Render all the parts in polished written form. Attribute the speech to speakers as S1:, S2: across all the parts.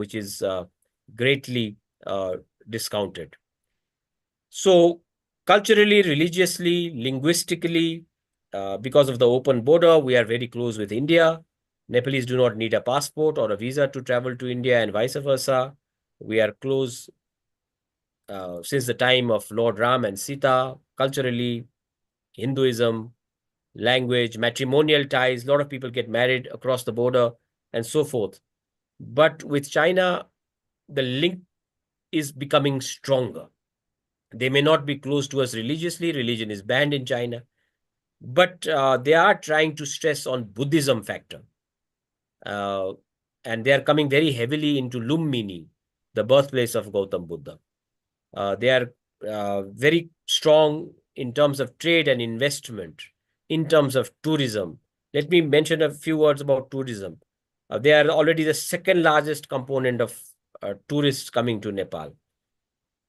S1: which is greatly discounted. So culturally, religiously, linguistically, because of the open border, we are very close with India. Nepalese do not need a passport or a visa to travel to India and vice versa. We are close since the time of Lord Ram and Sita, culturally, Hinduism, language, matrimonial ties. A lot of people get married across the border and so forth. But with China, the link is becoming stronger. They may not be close to us religiously. Religion is banned in China. But they are trying to stress on Buddhism factor. Uh, and they are coming very heavily into Lumbini, the birthplace of Gautam Buddha. They are very strong in terms of trade and investment, in terms of tourism. Let me mention a few words about tourism. They are already the second largest component of tourists coming to Nepal.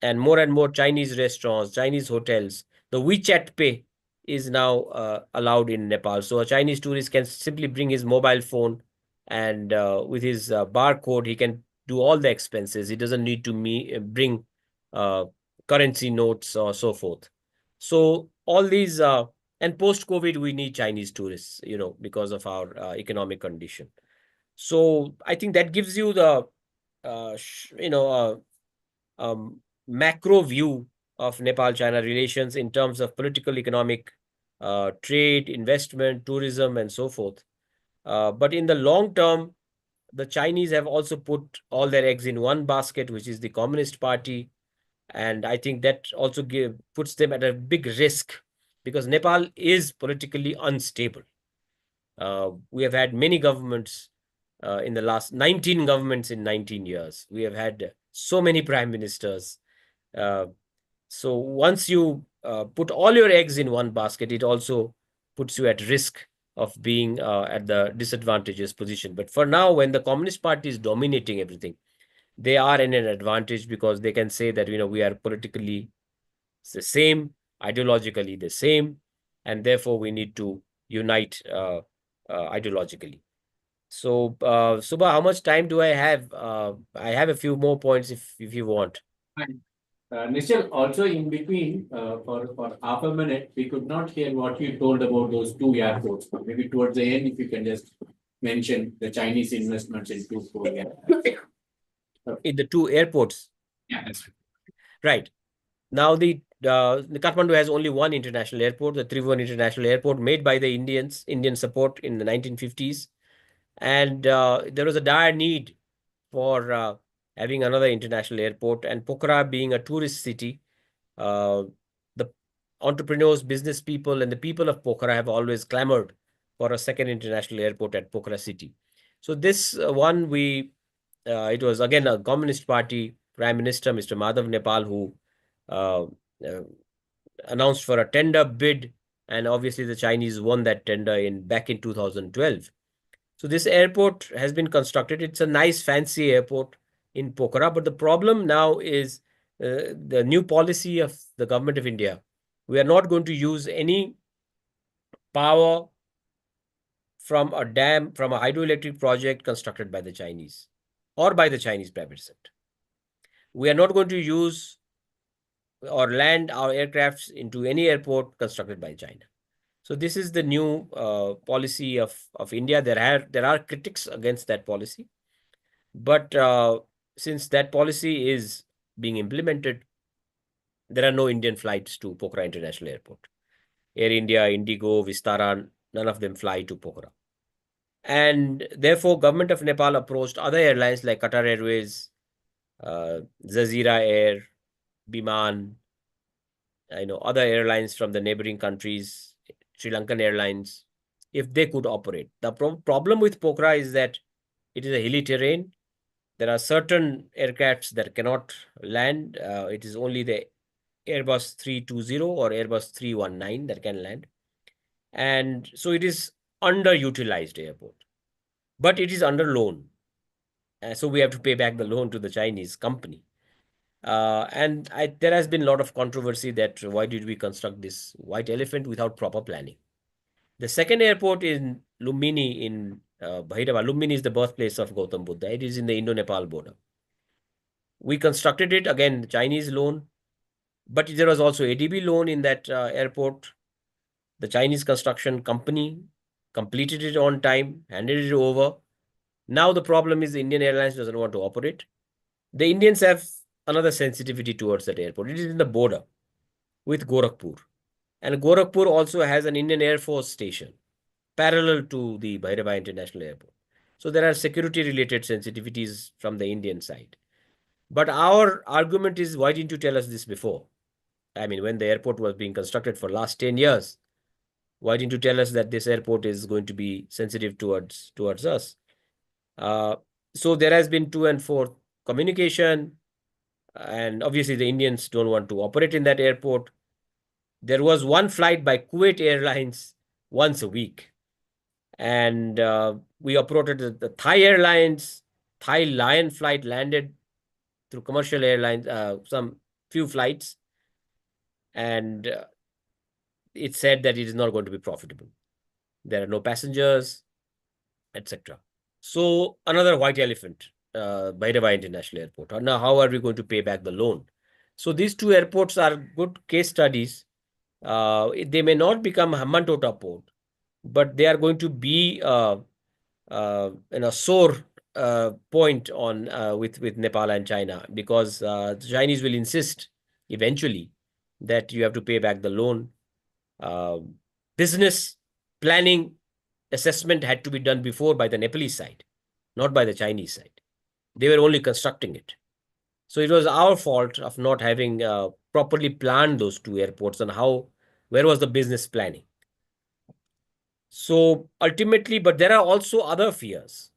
S1: And more Chinese restaurants, Chinese hotels. The WeChat Pay is now allowed in Nepal. So a Chinese tourist can simply bring his mobile phone and with his barcode, he can do all the expenses. He doesn't need to bring uh, currency notes or so forth. So all these, and post-COVID, we need Chinese tourists, because of our economic condition. So I think that gives you the, um, macro view of Nepal-China relations in terms of political, economic, trade, investment, tourism, and so forth. But in the long term, the Chinese have also put all their eggs in one basket, which is the Communist Party. And I think that also puts them at a big risk because Nepal is politically unstable. We have had many governments in the last 19 governments in 19 years. We have had so many prime ministers. Uh, so once you put all your eggs in one basket, it also puts you at risk of being at the disadvantageous position. But for now, when the Communist Party is dominating everything, they are in an advantage because they can say that, we are politically the same, ideologically the same, and therefore we need to unite ideologically. So, Subha, how much time do I have? I have a few more points if you want.
S2: Fine. Nischal, also in between, for half a minute, we could not hear what you told about those two airports. Maybe towards the end, if you can just mention the Chinese investments in two Korea.
S1: In the two airports.
S2: Yeah, that's right.
S1: Right. Now, the Kathmandu has only one international airport, the Tribhuvan International Airport, made by the Indian support in the 1950s. And there was a dire need for having another international airport. And Pokhara being a tourist city, uh, the entrepreneurs, business people, and the people of Pokhara have always clamored for a second international airport at Pokhara city. So this one, it was again a Communist Party Prime Minister, Mr. Madhav Nepal, who uh, uh, announced for a tender bid, and obviously the Chinese won that tender back in 2012. So this airport has been constructed. It's a nice, fancy airport in Pokhara, but the problem now is the new policy of the government of India. We are not going to use any power from a dam, from a hydroelectric project constructed by the Chinese or by the Chinese private sector. We are not going to use or land our aircrafts into any airport constructed by China. So this is the new policy of India. There are critics against that policy, but since that policy is being implemented, there are no Indian flights to Pokhara International Airport. Air India, Indigo, Vistara, none of them fly to Pokhara. And therefore, government of Nepal approached other airlines like Qatar Airways, Jazeera Air, Biman, other airlines from the neighboring countries, Sri Lankan Airlines, if they could operate. The problem with Pokhara is that it is a hilly terrain. There are certain aircrafts that cannot land. It is only the Airbus 320 or Airbus 319 that can land. And so it is underutilized airport, but it is under loan. So we have to pay back the loan to the Chinese company. There has been a lot of controversy that why did we construct this white elephant without proper planning? The second airport in Lumbini in Bhairava. Lumbini is the birthplace of Gautam Buddha. It is in the Indo-Nepal border. We constructed it, again, Chinese loan, but there was also ADB loan in that airport. The Chinese construction company completed it on time, handed it over. Now the problem is the Indian Airlines doesn't want to operate. The Indians have another sensitivity towards that airport. It is in the border with Gorakhpur. And Gorakhpur also has an Indian Air Force station parallel to the Bhairava International Airport. So there are security related sensitivities from the Indian side. But our argument is, why didn't you tell us this before? I mean, when the airport was being constructed for last 10 years, why didn't you tell us that this airport is going to be sensitive towards us? So there has been to and forth communication, and obviously the Indians don't want to operate in that airport. There was one flight by Kuwait Airlines once a week, and we operated the Thai Airlines. Thai Lion flight landed through commercial airlines, some few flights, and it said that it is not going to be profitable. There are no passengers, etc. So another white elephant, Bhairava International Airport. Now, how are we going to pay back the loan? So these two airports are good case studies. They may not become Hambantota port, but they are going to be sore point on with Nepal and China, because the Chinese will insist eventually that you have to pay back the loan. Business planning assessment had to be done before by the Nepalese side, not by the Chinese side. They were only constructing it. So it was our fault of not having properly planned those two airports, and where was the business planning. So ultimately, but there are also other fears.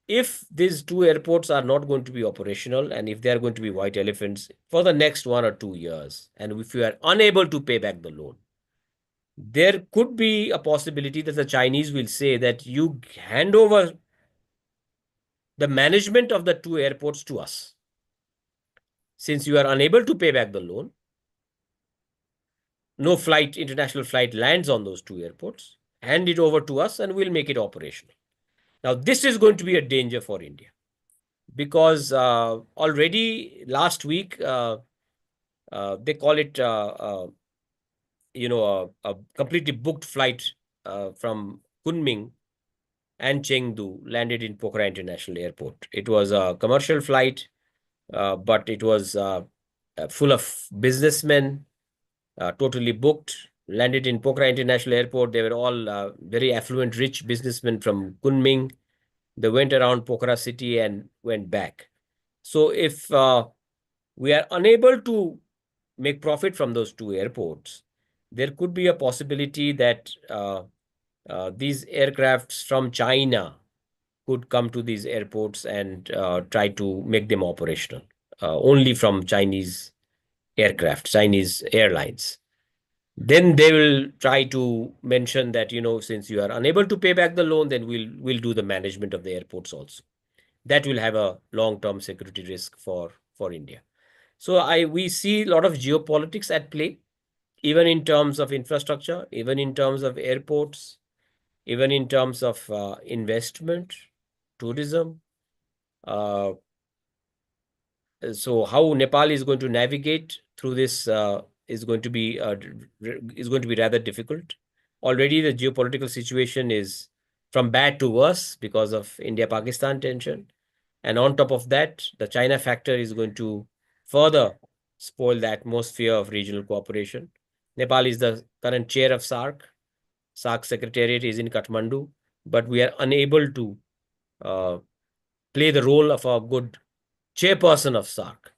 S1: If these two airports are not going to be operational, and if they are going to be white elephants for the next 1 or 2 years, and if you are unable to pay back the loan, there could be a possibility that the Chinese will say that you hand over the management of the two airports to us. Since you are unable to pay back the loan, no international flight lands on those two airports, hand it over to us and we'll make it operational. Now, this is going to be a danger for India, because already last week, they call it, a completely booked flight from Kunming and Chengdu landed in Pokhara International Airport. It was a commercial flight, but it was full of businessmen, totally booked, landed in Pokhara International Airport. They were all very affluent, rich businessmen from Kunming. They went around Pokhara city and went back. So if we are unable to make profit from those two airports, there could be a possibility that these aircrafts from China could come to these airports and try to make them operational, only from Chinese aircraft, Chinese airlines. Then they will try to mention that, since you are unable to pay back the loan, then we'll do the management of the airports also. That will have a long-term security risk for India. So we see a lot of geopolitics at play, even in terms of infrastructure, even in terms of airports, even in terms of investment, tourism. So how Nepal is going to navigate through this is going to be rather difficult. Already the geopolitical situation is from bad to worse because of India-Pakistan tension. And on top of that, the China factor is going to further spoil the atmosphere of regional cooperation. Nepal is the current chair of SAARC. SAARC secretariat is in Kathmandu, but we are unable to play the role of a good chairperson of SAARC,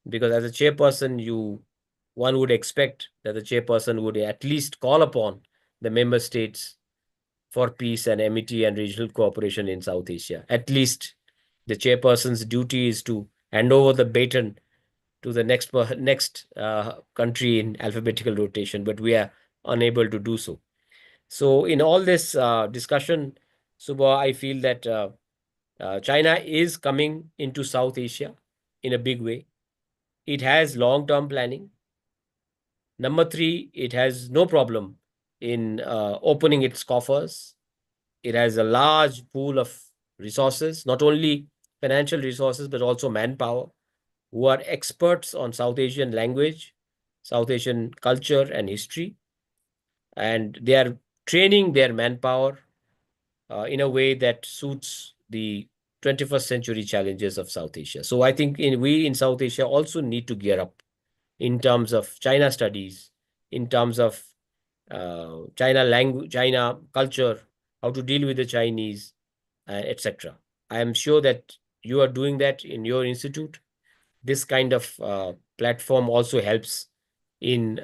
S1: because as a chairperson, one would expect that the chairperson would at least call upon the member states for peace and amity and regional cooperation in South Asia. At least the chairperson's duty is to hand over the baton to the next country in alphabetical rotation, but we are unable to do so. So in all this discussion, Subha, I feel that China is coming into South Asia in a big way. It has long-term planning. Number three, it has no problem in opening its coffers. It has a large pool of resources, not only financial resources, but also manpower, who are experts on South Asian language, South Asian culture and history. And they are training their manpower in a way that suits the 21st century challenges of South Asia. So I think we in South Asia also need to gear up in terms of China studies, in terms of China language, China culture, how to deal with the Chinese, etc. I am sure that you are doing that in your institute. This kind of platform also helps in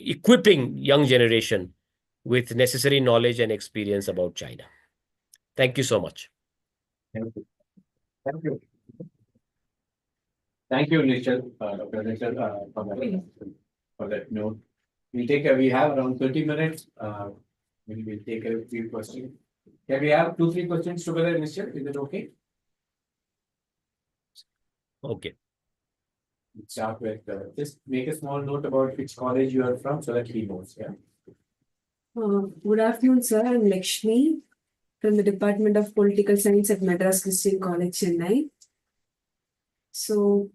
S1: equipping young generation with necessary knowledge and experience about China. Thank you so much.
S2: Thank you. Thank you. Thank you, Nichal, Dr. Nichal, for that note. We have around 30 minutes. We'll take a few questions. Can we have 2, 3 questions together, Nichal? Is it okay?
S1: Okay.
S2: Let's start with, just make a small note about which college you are from so that he knows, yeah?
S3: Good afternoon, sir. I'm Lakshmi from the Department of Political Science at Madras Christian College, Chennai. So,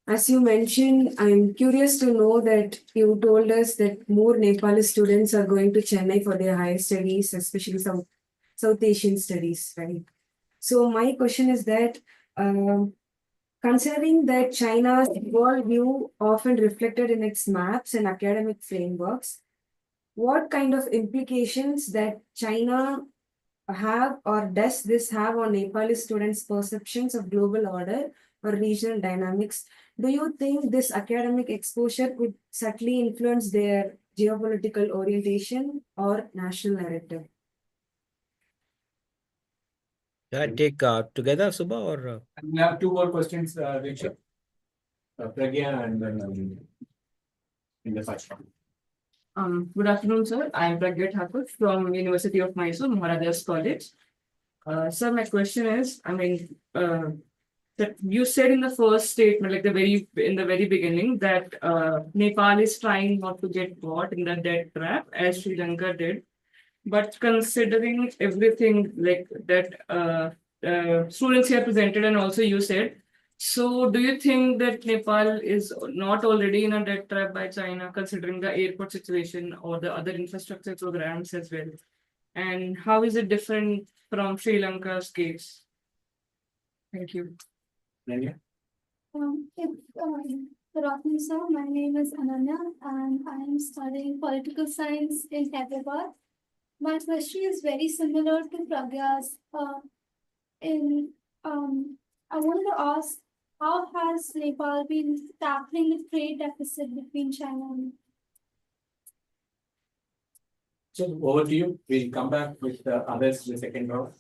S3: as you mentioned, I'm curious to know that you told us that more Nepali students are going to Chennai for their higher studies, especially South Asian studies, right? So, my question is that considering that China's world view often reflected in its maps and academic frameworks, what kind of implications that China have or does this have on Nepali students' perceptions of global order or regional dynamics? Do you think this academic exposure could subtly influence their geopolitical orientation or national narrative?
S1: Shall I take together, Subha, or?
S2: We have 2 more questions, Richard. Pragya and then in the first round.
S4: Good afternoon, sir. I am Pragya Thakur from University of Mysore, Maharajas College. Sir, my question is, that you said in the first statement, like in the very beginning, that Nepal is trying not to get caught in the debt trap as Sri Lanka did. But considering everything like that, students here presented, and also you said, so do you think that Nepal is not already in a debt trap by China, considering the airport situation or the other infrastructure programs as well? And how is it different from Sri Lanka's case? Thank you.
S2: Pragya?
S5: Good afternoon, sir. My name is Ananya, and I am studying political science in Hyderabad. My question is very similar to Pragya's. In I wanted to ask, how has Nepal been tackling the trade deficit between China and
S2: So over to you. We'll come back with the others in the second round.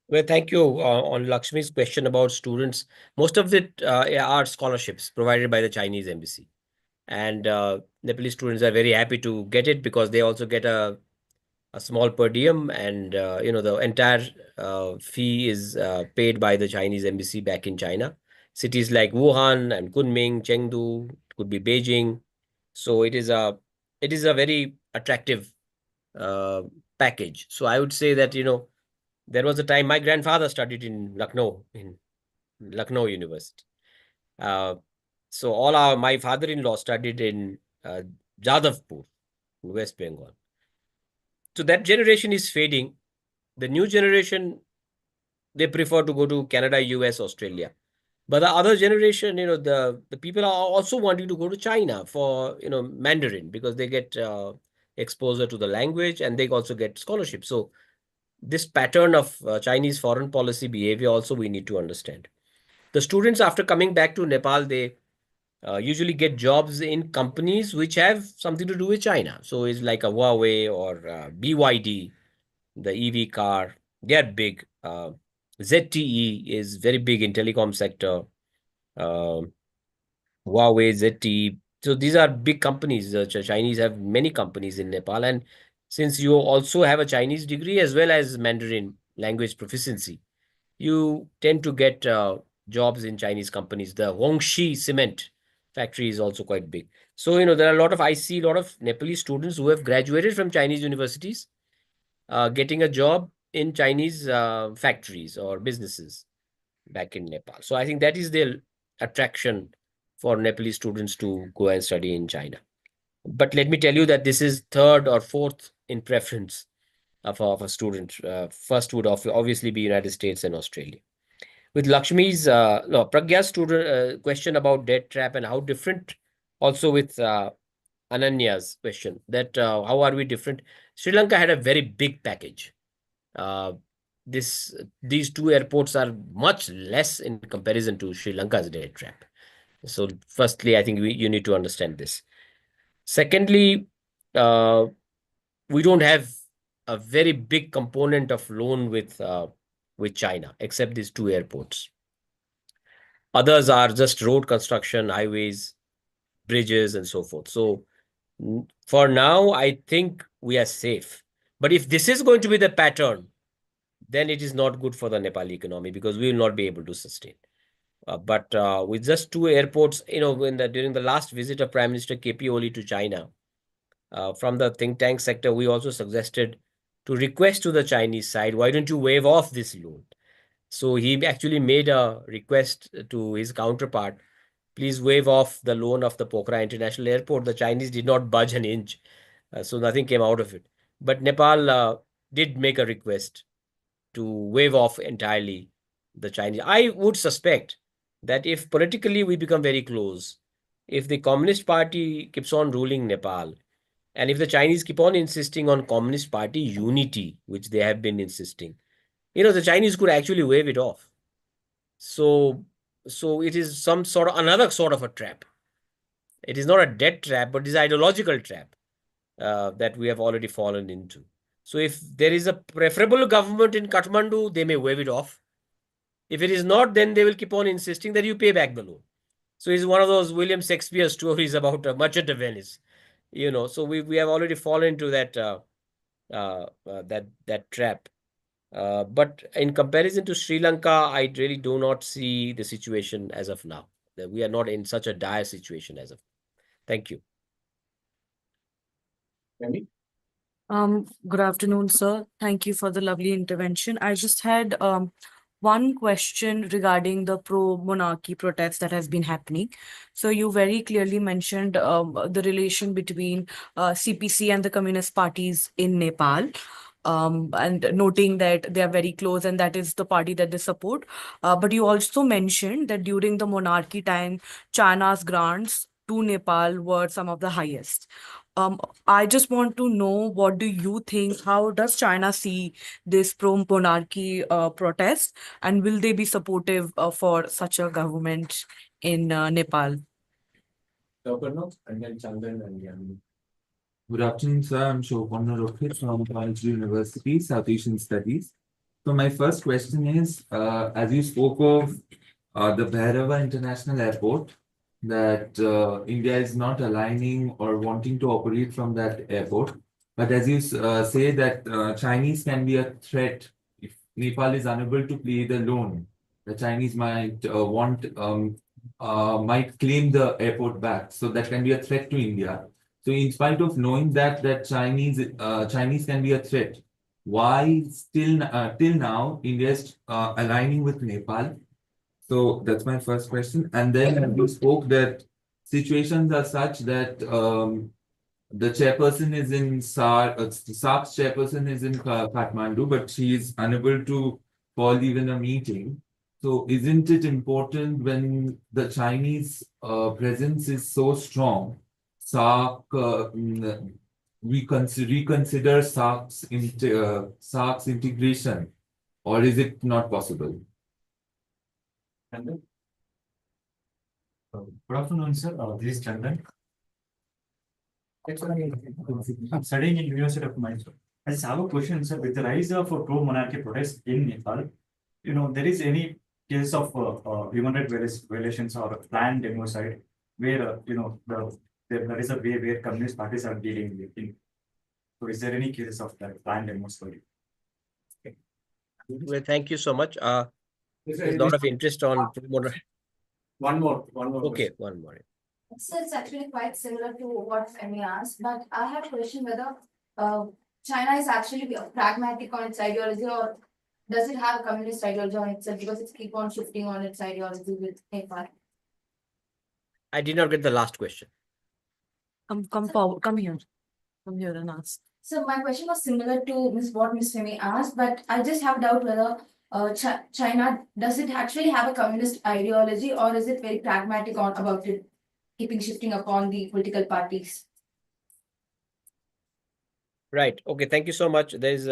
S1: Well, thank you on Lakshmi's question about students. Most of it are scholarships provided by the Chinese embassy. And Nepalese students are very happy to get it because they also get a small per diem, and the entire fee is paid by the Chinese embassy back in China. Cities like Wuhan and Kunming, Chengdu, it could be Beijing. So it is a very attractive uh, package. So I would say that there was a time my grandfather studied in Lucknow University. So my father-in-law studied in Jadavpur, West Bengal. So that generation is fading. The new generation, they prefer to go to Canada, US, Australia. But the other generation, the people are also wanting to go to China for, Mandarin, because they get exposure to the language and they also get scholarships. So this pattern of Chinese foreign policy behavior also we need to understand. The students, after coming back to Nepal, they usually get jobs in companies which have something to do with China. So it's like a Huawei or BYD, the EV car. They are big. ZTE is very big in telecom sector. Um Huawei, ZTE. So these are big companies. The Chinese have many companies in Nepal. And since you also have a Chinese degree as well as Mandarin language proficiency, you tend to get jobs in Chinese companies. The Hongxi cement factory is also quite big. So, there are I see a lot of Nepalese students who have graduated from Chinese universities. getting a job in Chinese factories or businesses back in Nepal. So I think that is the attraction for Nepalese students to go and study in China. But let me tell you that this is third or fourth in preference of a student. First would obviously be United States and Australia. With Lakshmi's, no, Pragya's student question about debt trap and how different, also with Ananya's question that how are we different? Sri Lanka had a very big package. Uh, these two airports are much less in comparison to Sri Lanka's debt trap. So, firstly, I think you need to understand this. Secondly, we don't have a very big component of loan with China, except these two airports. Others are just road construction, highways, bridges, and so forth. So for now, I think we are safe. But if this is going to be the pattern, then it is not good for the Nepali economy because we will not be able to sustain. But with just two airports, during the last visit of Prime Minister KP Oli to China, from the think tank sector, we also suggested to request to the Chinese side, why don't you waive off this loan? So he actually made a request to his counterpart, please waive off the loan of the Pokhara International Airport. The Chinese did not budge an inch, so nothing came out of it. But Nepal did make a request to waive off entirely the Chinese. I would suspect that if politically we become very close, if the Communist Party keeps on ruling Nepal, and if the Chinese keep on insisting on Communist Party unity, which they have been insisting, the Chinese could actually waive it off. So it is some sort of another sort of a trap. It is not a debt trap, but it is ideological trap that we have already fallen into. So if there is a preferable government in Kathmandu, they may waive it off. If it is not, then they will keep on insisting that you pay back the loan. So it's one of those William Shakespeare stories about a merchant of Venice. So we have already fallen into that that trap. But in comparison to Sri Lanka, I really do not see the situation as of now. That we are not in such a dire situation as of now. Thank you.
S2: Remy?
S4: Good afternoon, sir. Thank you for the lovely intervention. I just had one question regarding the pro-monarchy protest that has been happening. So you very clearly mentioned the relation between CPC and the communist parties in Nepal. And noting that they are very close and that is the party that they support. But you also mentioned that during the monarchy time, China's grants to Nepal were some of the highest. I just want to know, what do you think? How does China see this pro-monarchy protest, and will they be supportive for such a government in Nepal?
S2: Soparno, and then Chandan and Yamini.
S6: Good afternoon, sir. I'm Shopanna Rohit from College University, South Asian Studies. So my first question is, as you spoke of the Bhairava International Airport, that India is not aligning or wanting to operate from that airport. But as you say that Chinese can be a threat if Nepal is unable to pay the loan. The Chinese might might claim the airport back. So that can be a threat to India. So in spite of knowing that Chinese can be a threat, why still till now India is aligning with Nepal? So that's my first question. And then you spoke that situations are such that the chairperson is in SARC's chairperson is in Kathmandu, but she is unable to call even a meeting. So isn't it important when the Chinese presence is so strong, reconsider SARC's integration, or is it not possible?
S2: Chandan?
S7: Good afternoon, sir. This is Chandan. I'm studying in University of Mysore. I just have a question, sir. With the rise of pro-monarchy protests in Nepal, there is any case of human rights violations or planned democide where there is a way where communist parties are dealing with it. So, is there any cases of that planned democide?
S1: Well, thank you so much.
S2: This
S1: There's
S2: is-
S1: a lot of interest on
S2: One more.
S1: Okay,
S2: question.
S1: one more.
S8: So it's actually quite similar to what Femi asked, but I have a question whether China is actually pragmatic on its ideology, or does it have a communist ideology on itself because it's keep on shifting on its ideology with Nepal?
S1: I did not get the last question.
S3: Come forward, come here and ask.
S8: So my question was similar to what Miss Femi asked, but I just have doubt whether China does it actually have a communist ideology, or is it very pragmatic on about it, keeping shifting upon the political parties?
S1: Right. Okay. Thank you so much. There's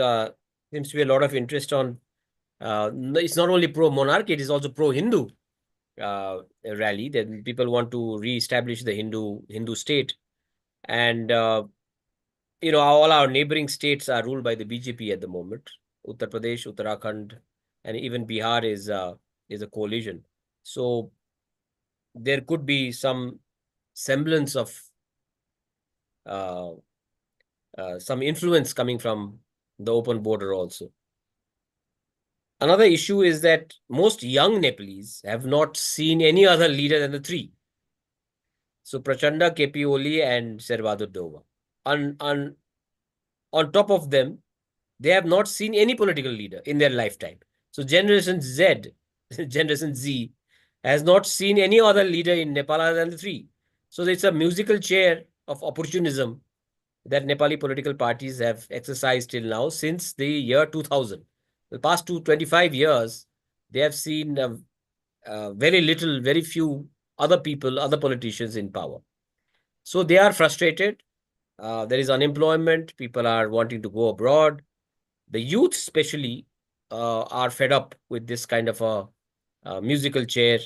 S1: seems to be a lot of interest on. It's not only pro monarchy; it is also pro Hindu rally. That people want to re-establish the Hindu state, and all our neighboring states are ruled by the BJP at the moment. Uttar Pradesh, Uttarakhand, and even Bihar is a coalition. So there could be some semblance of some influence coming from the open border also. Another issue is that most young Nepalese have not seen any other leader than the three. So Prachanda, KP Oli, and Servador Dova. On top of them, they have not seen any political leader in their lifetime. So Generation Z, Generation Z, has not seen any other leader in Nepal other than the three. So it's a musical chair of opportunism that Nepali political parties have exercised till now since the year 2000. The past 25 years, they have seen very little, very few other people, other politicians in power. So they are frustrated. There is unemployment. People are wanting to go abroad. The youth, especially, are fed up with this kind of a musical chair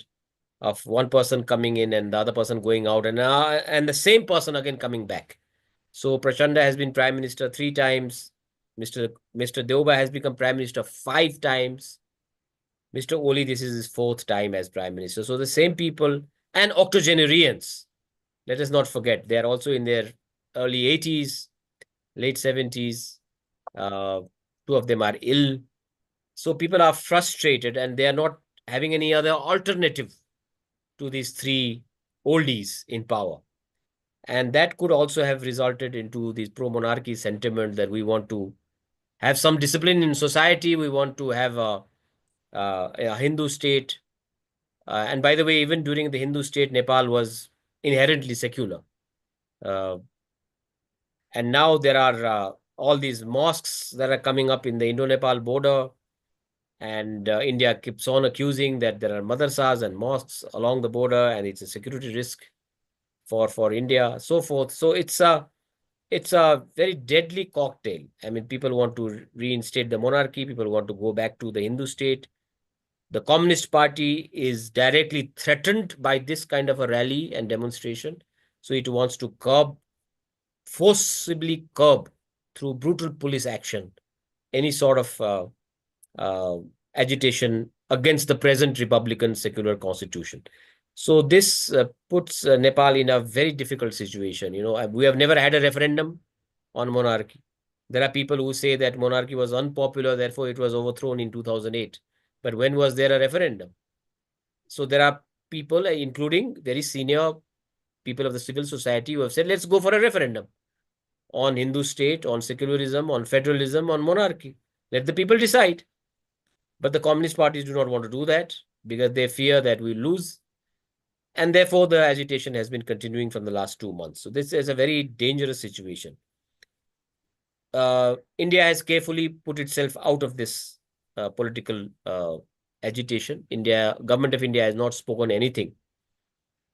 S1: of one person coming in and the other person going out, and the same person again coming back. So Prachanda has been prime minister 3 times. Mr. Deoba has become prime minister 5 times. Mr. Oli, this is his 4th time as prime minister. So the same people and octogenarians, let us not forget, they are also in their early 80s, late 70s. 2 of them are ill. So people are frustrated and they are not having any other alternative to these 3 oldies in power. And that could also have resulted into this pro-monarchy sentiment that we want to have some discipline in society. We want to have a Hindu state. And by the way, even during the Hindu state, Nepal was inherently secular. And now there are all these mosques that are coming up in the Indo-Nepal border. And India keeps on accusing that there are madrasas and mosques along the border, and it's a security risk for India, so forth. So it's a very deadly cocktail. I mean, people want to reinstate the monarchy. People want to go back to the Hindu state. The Communist Party is directly threatened by this kind of a rally and demonstration. So it wants to forcibly curb through brutal police action, any sort of agitation against the present Republican secular constitution. So this puts Nepal in a very difficult situation. We have never had a referendum on monarchy. There are people who say that monarchy was unpopular, therefore it was overthrown in 2008. But when was there a referendum? So there are people, including very senior people of the civil society, who have said, let's go for a referendum on Hindu state, on secularism, on federalism, on monarchy. Let the people decide. But the communist parties do not want to do that because they fear that we lose. And therefore, the agitation has been continuing from the last 2 months. So this is a very dangerous situation. India has carefully put itself out of this political agitation. Government of India has not spoken anything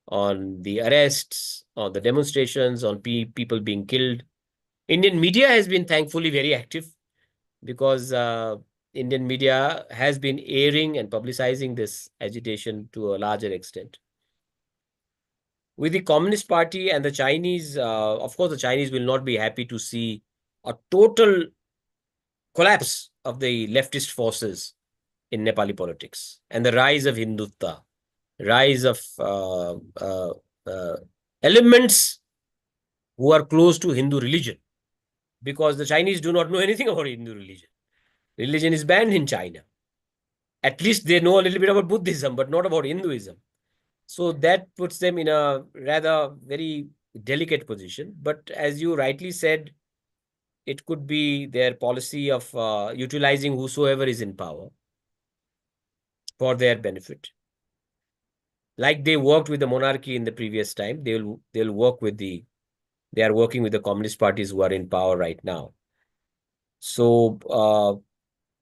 S1: on the arrests, on the demonstrations, on people being killed. Indian media has been thankfully very active because Indian media has been airing and publicizing this agitation to a larger extent. With the Communist Party and the Chinese, of course, the Chinese will not be happy to see a total collapse of the leftist forces in Nepali politics and the rise of Hindutva, rise of elements who are close to Hindu religion, because the Chinese do not know anything about Hindu religion. Religion is banned in China. At least they know a little bit about Buddhism, but not about Hinduism. So that puts them in a rather very delicate position. But as you rightly said, it could be their policy of utilizing whosoever is in power for their benefit. Like they worked with the monarchy in the previous time, they'll work with they are working with the communist parties who are in power right now. So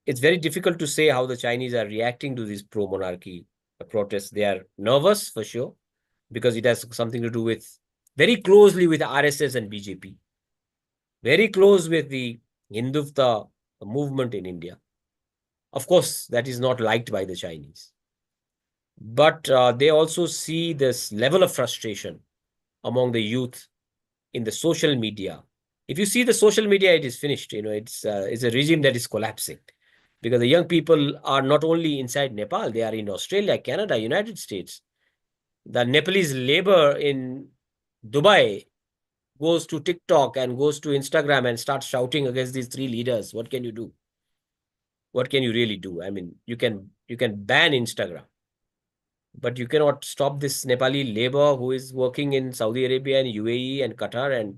S1: it's very difficult to say how the Chinese are reacting to these pro-monarchy protests. They are nervous for sure, because it has something to do with very closely with RSS and BJP, very close with the Hindutva movement in India. Of course, that is not liked by the Chinese. But they also see this level of frustration among the youth in the social media. If you see the social media, it is finished. It's a regime that is collapsing, because the young people are not only inside Nepal, they are in Australia, Canada, United States. The Nepalese labor in Dubai goes to TikTok and goes to Instagram and starts shouting against these three leaders. What can you do? What can you really do? I mean, you can ban Instagram, but you cannot stop this Nepali labor who is working in Saudi Arabia and UAE and Qatar, and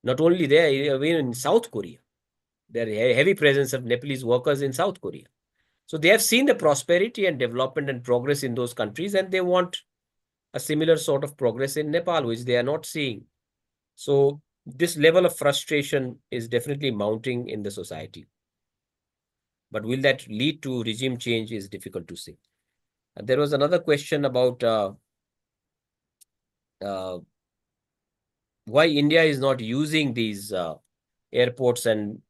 S1: not only there, even in South Korea. There is a heavy presence of Nepalese workers in South Korea. So they have seen the prosperity and development and progress in those countries, and they want a similar sort of progress in Nepal, which they are not seeing. So this level of frustration is definitely mounting in the society. But will that lead to regime change is difficult to say. There was another question about why India is not using these airports. And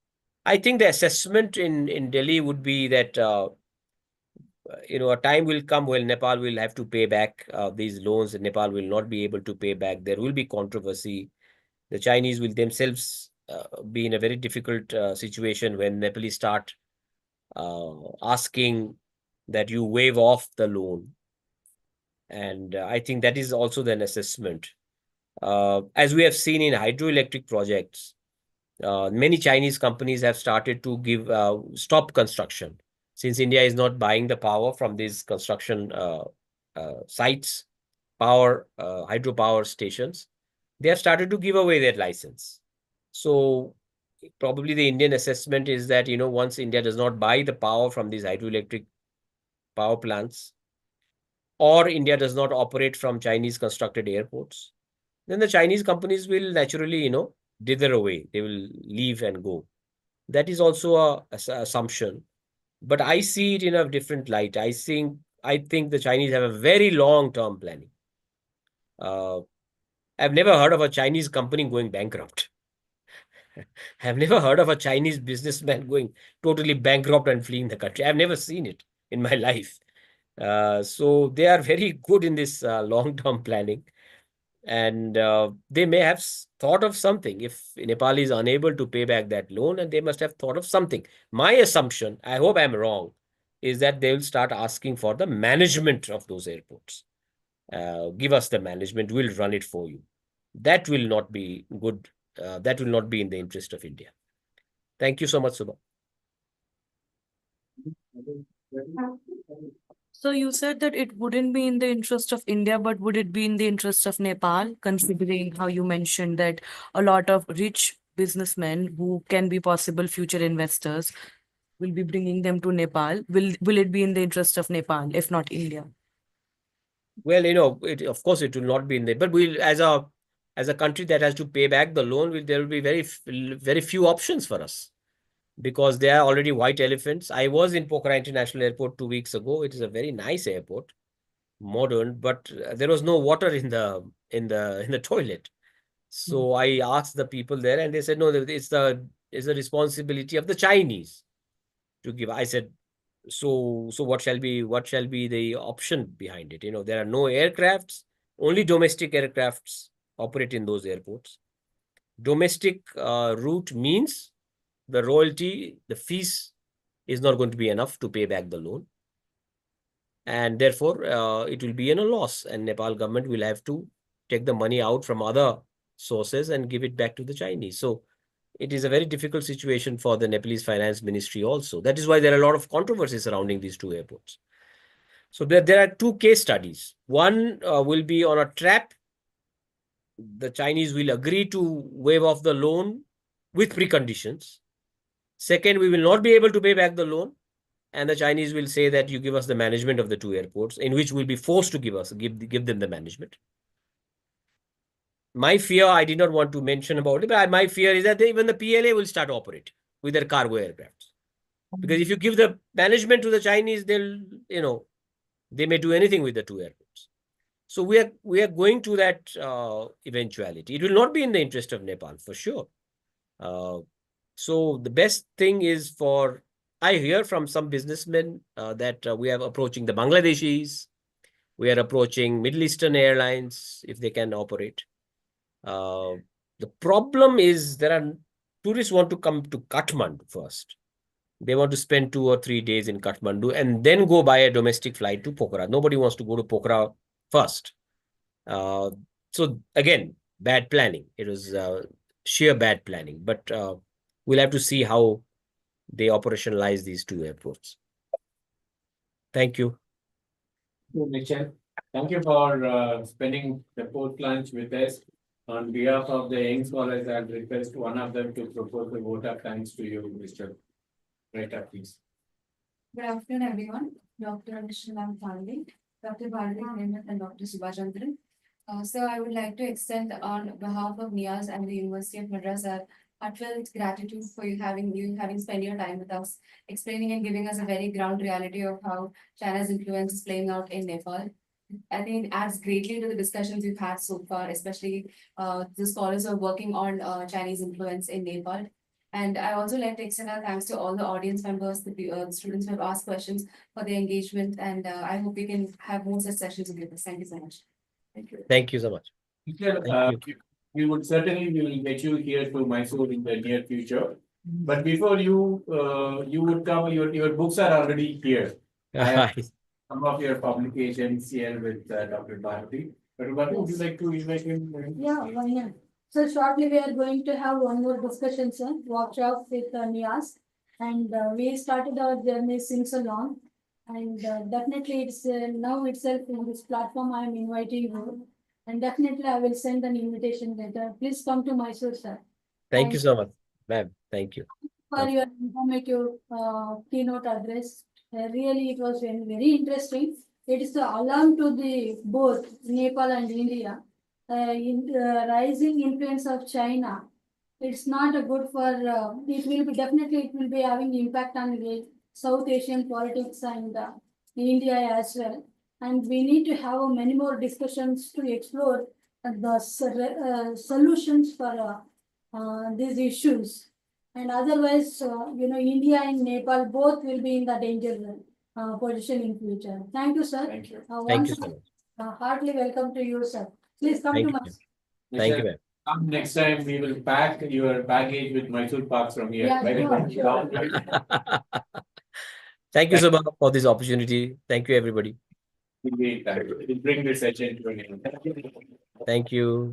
S1: I think the assessment in Delhi would be that a time will come when Nepal will have to pay back these loans, and Nepal will not be able to pay back. There will be controversy. The Chinese will themselves be in a very difficult situation when Nepalese start asking that you waive off the loan. And I think that is also an assessment. As we have seen in hydroelectric projects, many Chinese companies have started to give stop construction, since India is not buying the power from these construction sites, hydropower stations. They have started to give away their license. So probably the Indian assessment is that, once India does not buy the power from these hydroelectric power plants, or India does not operate from Chinese constructed airports, then the Chinese companies will naturally, dither away. They will leave and go. That is also a assumption. But I see it in a different light. I think the Chinese have a very long-term planning. I've never heard of a Chinese company going bankrupt. I've never heard of a Chinese businessman going totally bankrupt and fleeing the country. I've never seen it in my life. So they are very good in this long-term planning. And they may have thought of something. If Nepal is unable to pay back that loan, and they must have thought of something. My assumption, I hope I'm wrong, is that they will start asking for the management of those airports. Give us the management, we'll run it for you. That will not be good. That will not be in the interest of India. Thank you so much, Subha.
S4: So you said that it wouldn't be in the interest of India, but would it be in the interest of Nepal, considering how you mentioned that a lot of rich businessmen who can be possible future investors will be bringing them to Nepal? Will it be in the interest of Nepal, if not India?
S1: Well, of course, it will not be in there. But we'll, as a country that has to pay back the loan, there will be very few options for us, because they are already white elephants. I was in Pokhara International Airport 2 weeks ago. It is a very nice airport, modern, but there was no water in the toilet. So I asked the people there, and they said, no, it's the responsibility of the Chinese to give. I said, so what shall be the option behind it? There are no aircrafts, only domestic aircrafts operate in those airports. Domestic route means the royalty, the fees is not going to be enough to pay back the loan. And therefore, it will be in a loss, and Nepal government will have to take the money out from other sources and give it back to the Chinese. So it is a very difficult situation for the Nepalese finance ministry also. That is why there are a lot of controversies surrounding these two airports. So there are two case studies. One will be on a trap. The Chinese will agree to waive off the loan with preconditions. Second, we will not be able to pay back the loan, and the Chinese will say that you give us the management of the two airports, in which we'll be forced to give them the management. My fear, I did not want to mention about it, but my fear is that even the PLA will start operating with their cargo aircraft. Because if you give the management to the Chinese, they'll, they may do anything with the two airports. So we are going to that eventuality. It will not be in the interest of Nepal for sure. So the best thing is I hear from some businessmen that we are approaching the Bangladeshis, we are approaching Middle Eastern airlines if they can operate. The problem is tourists want to come to Kathmandu first. They want to spend 2 or 3 days in Kathmandu and then go by a domestic flight to Pokhara. Nobody wants to go to Pokhara first. So again, bad planning. It was sheer bad planning. But we'll have to see how they operationalize these two airports. Thank you.
S2: Michelle, thank you for spending the post lunch with us. On behalf of the young scholars, I'll request one of them to propose a vote of thanks to you, Mr. Reta, please.
S8: Good afternoon, everyone. Dr. Nishalam Pandey, Dr. Bharati Hemant, and Dr. Subhachandran. So I would like to extend on behalf of NIAS and the University of Madras our heartfelt gratitude for having spent your time with us, explaining and giving us a very ground reality of how China's influence is playing out in Nepal. I think it adds greatly to the discussions we've had so far, especially the scholars who are working on Chinese influence in Nepal. And I also like to extend our thanks to all the audience members, the students who have asked questions for their engagement. And I hope we can have more such sessions with us. Thank you so much. Thank you.
S1: Thank you so much.
S2: Thank you. We will get you here to Mysore in the near future. But before you would come, your books are already here. I have some of your publications here with Dr. Bharati. Dr. Bharati, would you like to invite him?
S9: Yeah, why not? So shortly we are going to have one more discussion, sir, workshop with NIAS. And we started our journey since so long. And definitely it's now itself in this platform I am inviting you. And definitely I will send an invitation letter. Please come to Mysore, sir.
S1: Thank you so much, ma'am. Thank you.
S9: For your informative keynote address. Really, it was very interesting. It is the alarm to the both Nepal and India. In the rising influence of China, it's not a good for. It will be definitely it will be having impact on the South Asian politics and India as well. And we need to have many more discussions to explore the solutions for these issues. And otherwise, India and Nepal both will be in the danger position in future. Thank you, sir.
S2: Thank you.
S1: Thank you so much.
S9: Heartily welcome to you, sir. Please come
S1: Thank
S9: to
S1: you.
S9: my.
S1: Thank you, ma'am.
S2: Next time we will pack your baggage with Mysore Parks from here.
S9: Yeah,
S2: By the time you come,
S1: Thank you so much for this opportunity. Thank you, everybody.
S2: we'll bring this session to an end.
S1: Thank you.